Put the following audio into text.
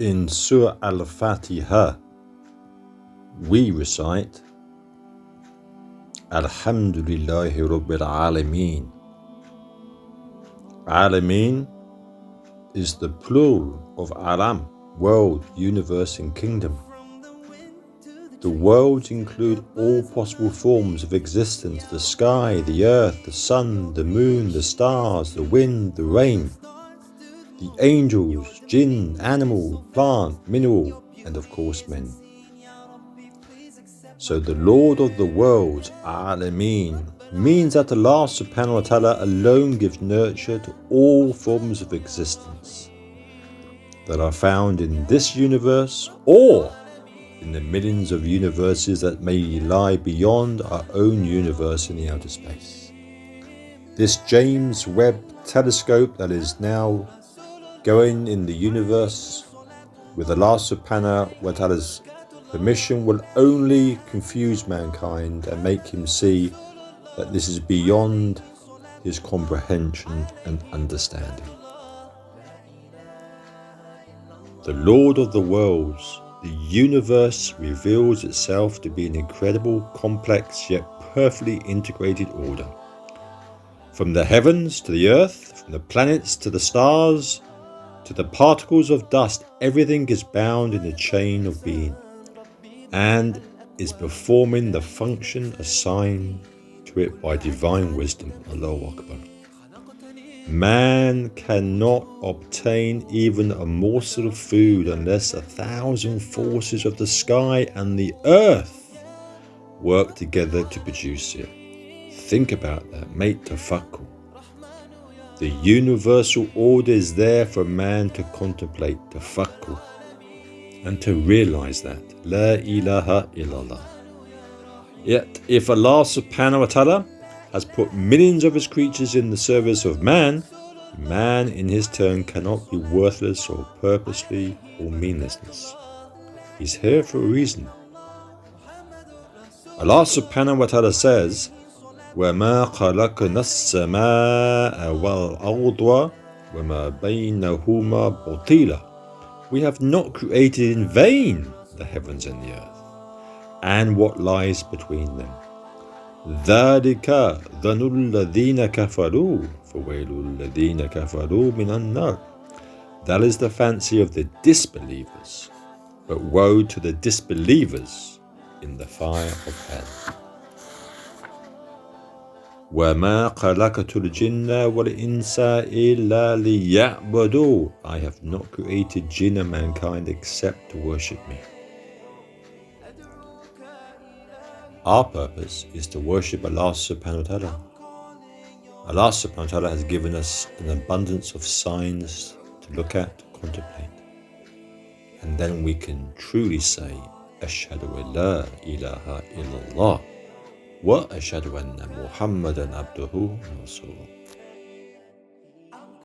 In Surah Al-Fatiha, we recite Alhamdulillahi Rabbil Alameen. Alameen is the plural of Aalim, world, universe and kingdom. The worlds include all possible forms of existence: the sky, the earth, the sun, the moon, the stars, the wind, the rain, the angels, jinn, animal, plant, mineral, and of course men. So the Lord of the worlds, Alameen, means that Allah subhanahu wa ta'ala alone gives nurture to all forms of existence that are found in this universe or in the millions of universes that may lie beyond our own universe in the outer space. This James Webb telescope that is now going in the universe with Allah subhanahu wa ta'ala's permission will only confuse mankind and make him see that this is beyond his comprehension and understanding. The Lord of the worlds, the universe, reveals itself to be an incredible, complex yet perfectly integrated order. From the heavens to the earth, from the planets to the stars, to the particles of dust, everything is bound in a chain of being and is performing the function assigned to it by divine wisdom. Allahu Akbar. Man cannot obtain even a morsel of food unless 1,000 forces of the sky and the earth work together to produce it. Think about that, make tafakkur. The universal order is there for man to contemplate, tafakkur, and to realize that. La ilaha illallah. Yet, if Allah subhanahu wa ta'ala has put millions of his creatures in the service of man, man in his turn cannot be worthless or purposely or meaningless. He's here for a reason. Allah subhanahu wa ta'ala says, وَمَا خَلَقْنَا السَّمَاءَ وَالْأَرْضَ وَمَا بَيْنَهُمَا بَاطِيلًا. We have not created in vain the heavens and the earth, and what lies between them. ذَلِكَ ظَنُّ الَّذِينَ كَفَرُوا فَوَيْلُ الَّذِينَ كَفَرُوا مِنَ النَّارِ. That is the fancy of the disbelievers, but woe to the disbelievers in the fire of hell. وَمَا خَلَقْتُ الْجِنَّ وَالْإِنسَ إِلَّا لِيَعْبُدُونِ. I have not created jinn and mankind except to worship me. Our purpose is to worship Allah subhanahu wa ta'ala. Allah subhanahu wa ta'ala has given us an abundance of signs to look at, to contemplate. And then we can truly say, Ashhadu an la ilaha illallah wa ashhadu anna Muhammadan abduhu wa rasuluh.